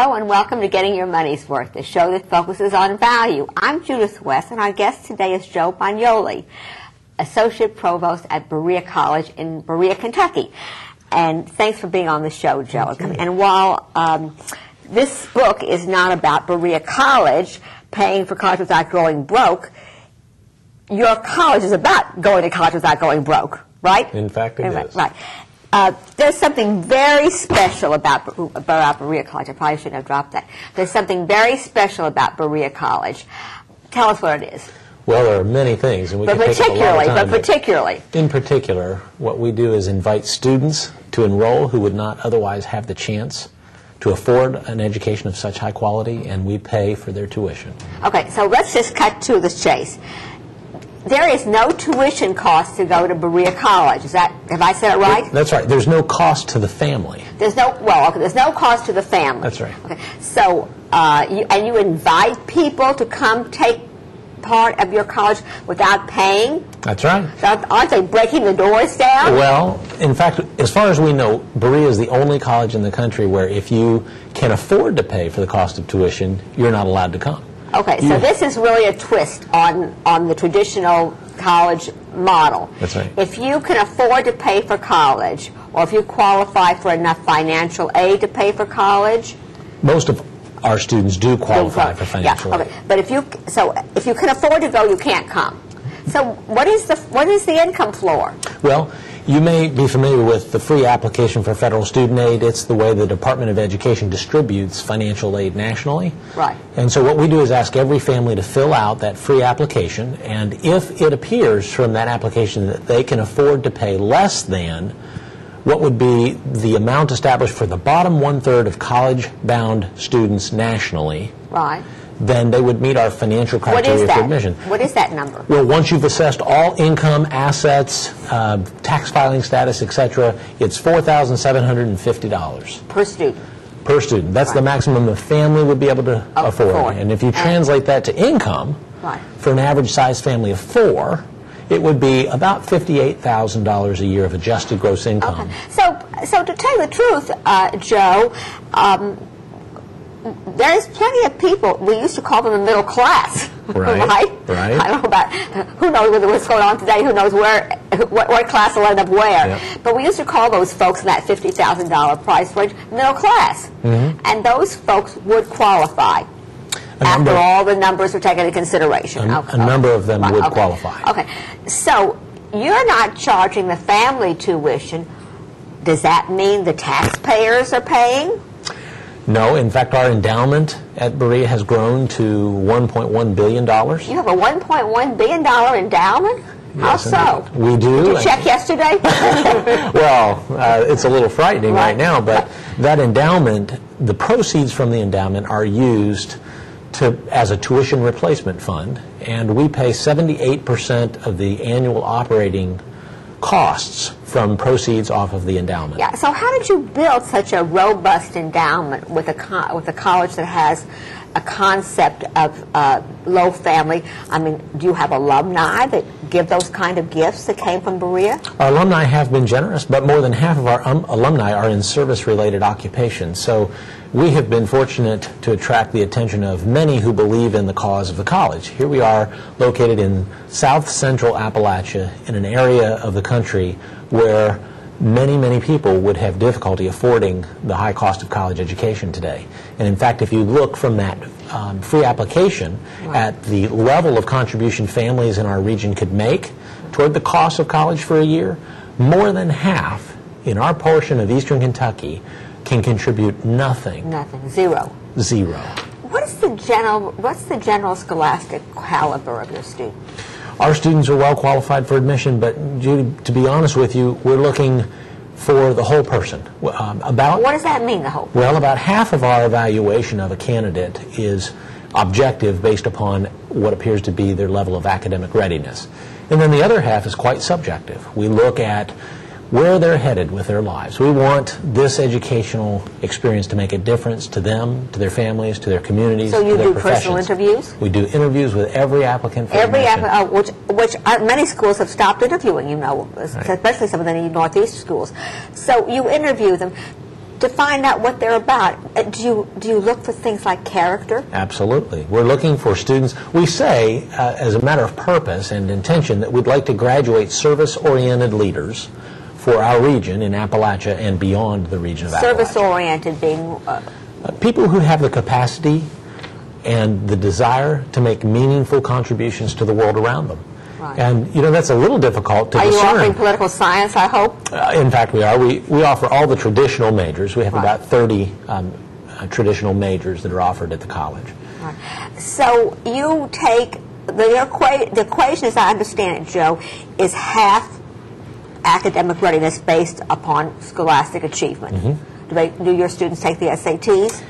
Hello and welcome to Getting Your Money's Worth, the show that focuses on value. I'm Judith West and our guest today is Joe Bagnoli, Associate Provost at Berea College in Berea, Kentucky. And thanks for being on the show, Joe. And while this book is not about Berea College paying for college without going broke, your college is about going to college without going broke, right? In fact, it is. Right. There's something very special about Berea College. I probably shouldn't have dropped that. There's something very special about Berea College. Tell us what it is. Well, there are many things, and we can take up a lot of time. In particular, what we do is invite students to enroll who would not otherwise have the chance to afford an education of such high quality, and we pay for their tuition. Okay, so let's just cut to the chase. There is no tuition cost to go to Berea College. Have I said it right? That's right. There's no cost to the family. There's no cost to the family. That's right. Okay. So, you invite people to come take part of your college without paying? That's right. So aren't they breaking the doors down? Well, in fact, as far as we know, Berea is the only college in the country where if you can afford to pay for the cost of tuition, you're not allowed to come. Okay, so this is really a twist on the traditional college model. That's right. If you can afford to pay for college, or if you qualify for enough financial aid to pay for college. Most of our students do qualify for financial aid. Okay. But if you can afford to go, you can't come. So what is the income floor? Well, you may be familiar with the free application for federal student aid. It's the way the Department of Education distributes financial aid nationally. Right. And so what we do is ask every family to fill out that free application, and if it appears from that application that they can afford to pay less than what would be the amount established for the bottom one-third of college-bound students nationally, right, then they would meet our financial criteria for admission. What is that number? Well, once you've assessed all income, assets, tax filing status, etc., it's $4,750. Per student? Per student. That's the maximum a family would be able to afford. And if you translate that to income, for an average size family of 4, it would be about $58,000 a year of adjusted gross income. Okay. So to tell you the truth, Joe, there's plenty of people, we used to call them the middle class, right? Right. I don't know about, who knows what's going on today, who knows what class will end up where. Yep. But we used to call those folks in that $50,000 price range middle class. Mm-hmm. And those folks would qualify after all the numbers were taken into consideration. A number of them would qualify. Okay. So you're not charging the family tuition. Does that mean the taxpayers are paying? No. In fact, our endowment at Berea has grown to $1.1 billion. You have a $1.1 billion endowment? Yes, how so? We do. Did you check yesterday? Well, it's a little frightening right now, but that endowment, the proceeds from the endowment are used as a tuition replacement fund, and we pay 78% of the annual operating costs from proceeds off of the endowment. Yeah. So how did you build such a robust endowment with a college that has a concept of low family? I mean, do you have alumni that give those kind of gifts that came from Berea? Our alumni have been generous, but more than half of our alumni are in service-related occupations. So we have been fortunate to attract the attention of many who believe in the cause of the college. Here we are located in south central Appalachia, in an area of the country where many, many people would have difficulty affording the high cost of college education today. And in fact, if you look from that free application at the level of contribution families in our region could make toward the cost of college for a year, more than half in our portion of eastern Kentucky can contribute nothing. Nothing. Zero. Zero. What's the general scholastic caliber of your students? Our students are well qualified for admission, but Judy, to be honest with you, we're looking for the whole person. What does that mean, the whole person? Well, about half of our evaluation of a candidate is objective based upon what appears to be their level of academic readiness. And then the other half is quite subjective. We look at where they're headed with their lives. We want this educational experience to make a difference to them, to their families, to their communities, to their professions. So you do personal interviews? We do interviews with every applicant for admission. Which many schools have stopped interviewing, you know, especially some of the Northeast schools. So you interview them. to find out what they're about. Do you look for things like character? Absolutely. We're looking for students. We say, as a matter of purpose and intention, that we'd like to graduate service-oriented leaders for our region in Appalachia and beyond the region of Appalachia. Service-oriented being? People who have the capacity and the desire to make meaningful contributions to the world around them. Right. And, that's a little difficult to discern. Are you offering political science, I hope? In fact, we are. We offer all the traditional majors. We have about 30 traditional majors that are offered at the college. Right. So you take, the equation, as I understand it, Joe, is half academic readiness based upon scholastic achievement. Mm-hmm. Do your students take the SATs?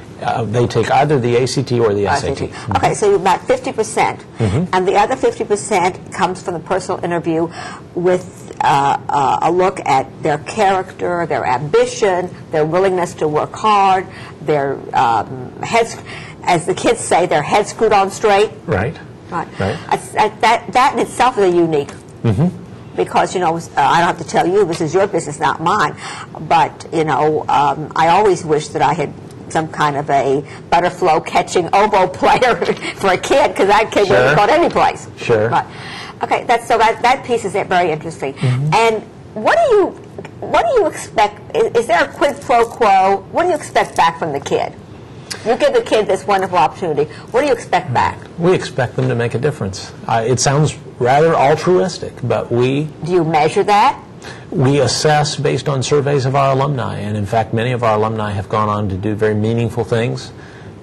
They take either the ACT or the SAT. Mm-hmm. Okay, so about 50%. Mm-hmm. And the other 50% comes from the personal interview with a look at their character, their ambition, their willingness to work hard, their heads, as the kids say, their head screwed on straight. Right. Right. That in itself is unique. Mm-hmm. Because, I don't have to tell you, this is your business, not mine. But, I always wish that I had some kind of a butterflow catching oboe player for a kid, because that kid would have gone any place. Sure. Right. Okay, that piece is very interesting. Mm-hmm. And what do you expect? Is there a quid pro quo? What do you expect back from the kid? You give the kid this wonderful opportunity. What do you expect back? We expect them to make a difference. It sounds rather altruistic, but we... Do you measure that? We assess based on surveys of our alumni, and in fact many of our alumni have gone on to do very meaningful things.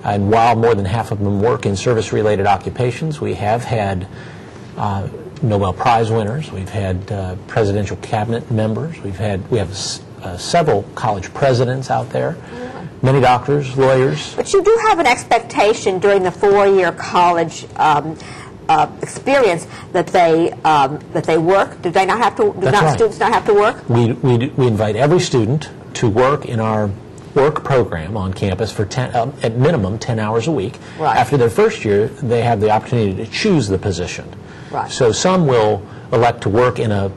And while more than half of them work in service-related occupations, we have had Nobel Prize winners, we've had presidential cabinet members, we have several college presidents out there, many doctors, lawyers. But you do have an expectation during the 4-year college experience that they work. Do they not have to? Students not have to work? We invite every student to work in our work program on campus for at minimum 10 hours a week. Right. After their first year, they have the opportunity to choose the position. Right. So some will elect to work in a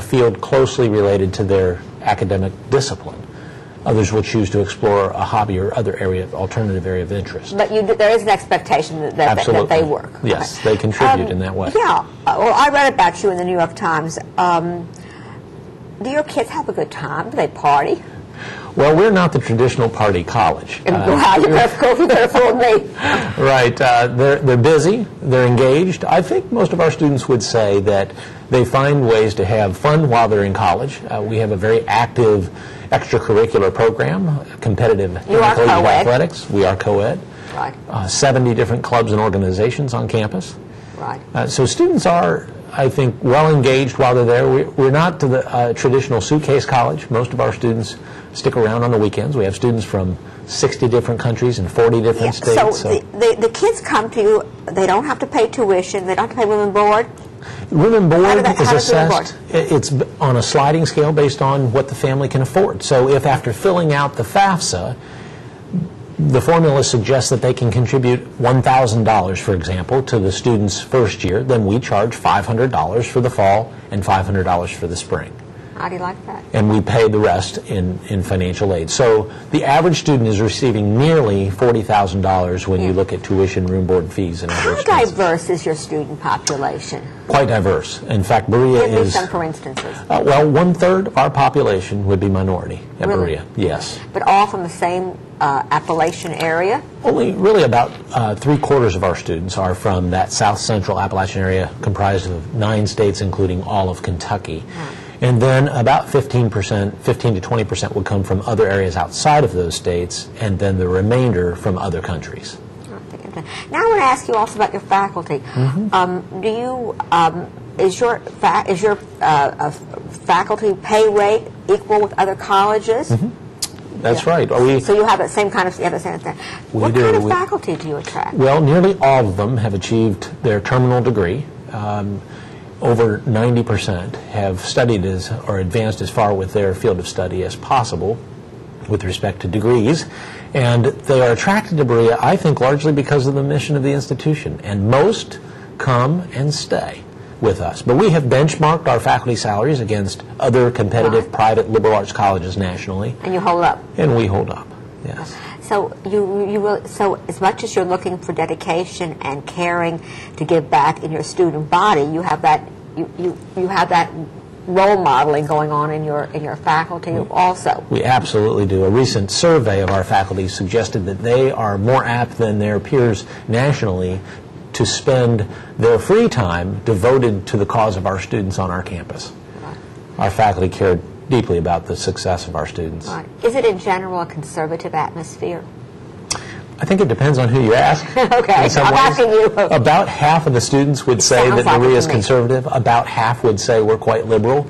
field closely related to their academic discipline. Others will choose to explore a hobby or other alternative area of interest. But there is an expectation that they work. Yes, okay. They contribute in that way. Yeah. Well, I read about you in the New York Times. Do your kids have a good time? Do they party? Well, we're not the traditional party college. Wow, you better fool me. Right. They're busy. They're engaged. I think most of our students would say that they find ways to have fun while they're in college. We have a very active extracurricular program, competitive athletics. We are co-ed. Right. 70 different clubs and organizations on campus. Right. So students are, I think, well engaged while they're there. We're not to the traditional suitcase college. Most of our students stick around on the weekends. We have students from 60 different countries and 40 different states. So the kids come to you, they don't have to pay tuition, they don't have to pay room and board? Room and board is assessed. It's on a sliding scale based on what the family can afford. So if after filling out the FAFSA, the formula suggests that they can contribute $1,000, for example, to the student's first year, then we charge $500 for the fall and $500 for the spring. How do you like that? And we pay the rest in financial aid. So the average student is receiving nearly $40,000 when you look at tuition, room, board, fees, and other expenses. How diverse is your student population? Quite diverse. In fact, Berea Give me some for instances. Well, 1/3 of our population would be minority at Berea. Yes. But all from the same Appalachian area? Only really about 3/4 of our students are from that south central Appalachian area comprised of 9 states, including all of Kentucky. And then about 15% to 20% would come from other areas outside of those states, and then the remainder from other countries. Now I want to ask you also about your faculty. Mm-hmm. Is your faculty pay rate equal with other colleges? Mm-hmm. That's right. So you have the same kind of thing. What kind of faculty do you attract? Well, nearly all of them have achieved their terminal degree. Over 90% have studied or advanced as far with their field of study as possible with respect to degrees. And they are attracted to Berea, I think, largely because of the mission of the institution. And most come and stay. with us. But we have benchmarked our faculty salaries against other competitive private liberal arts colleges nationally. And you hold up. And we hold up, yes. So so as much as you're looking for dedication and caring to give back in your student body, you have that you have that role modeling going on in your faculty also. We absolutely do. A recent survey of our faculty suggested that they are more apt than their peers nationally to spend their free time devoted to the cause of our students on our campus. Right. Our faculty care deeply about the success of our students. Right. Is it in general a conservative atmosphere? I think it depends on who you ask. Okay, I'm asking you. About half of the students would say that Berea is conservative. About half would say we're quite liberal.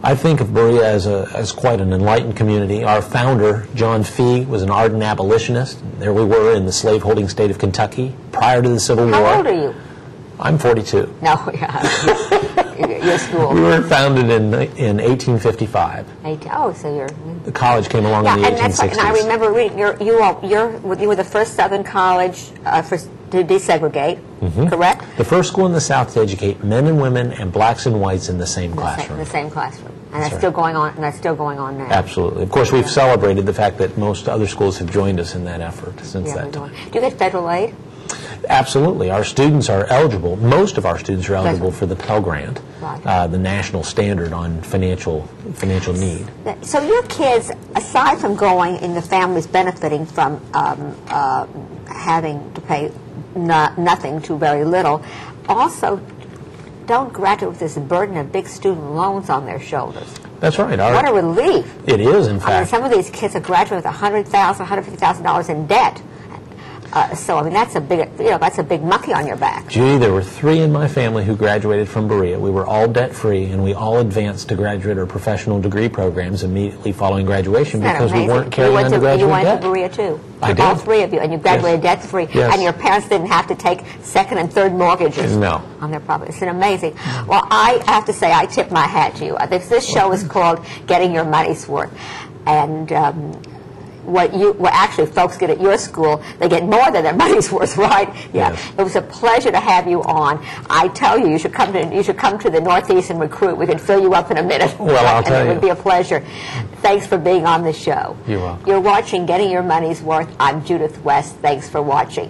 I think of Berea as quite an enlightened community. Our founder, John Fee, was an ardent abolitionist. There we were in the slaveholding state of Kentucky prior to the Civil War. How old are you? I'm 42. No, your school. We were founded in 1855. Oh, so you're... The college came along in the 1860s. And I remember reading, you were the first Southern college to desegregate, correct? The first school in the South to educate men and women and blacks and whites in the same classroom. The same classroom. And that's still going on, and that's still going on now. Absolutely. Of course, we've celebrated the fact that most other schools have joined us in that effort since that time. Do you get federal aid? Absolutely. Our students are eligible, most of our students are eligible for the Pell Grant, the national standard on financial need. So your kids, aside from going in the families benefiting from having to pay nothing to very little, also don't graduate with this burden of big student loans on their shoulders. That's right. What a relief. It is, in fact. I mean, some of these kids are graduating with $100,000, $150,000 in debt. So I mean that's a big monkey on your back. Judy, there were 3 in my family who graduated from Berea. We were all debt free, and we all advanced to graduate or professional degree programs immediately following graduation because we weren't carrying undergraduate debt. You went to Berea too. I did. All 3 of you, and you graduated debt free, and your parents didn't have to take second and third mortgages on their property. It's amazing. Well, I have to say I tip my hat to you. This show is called Getting Your Money's Worth, and what actually folks get at your school, they get more than their money's worth, right? Yeah. Yes. It was a pleasure to have you on. I tell you, you should come to the Northeast and recruit. We can fill you up in a minute. Well, I'll tell you. It would be a pleasure. Thanks for being on the show. You're welcome. You're watching Getting Your Money's Worth. I'm Judith West. Thanks for watching.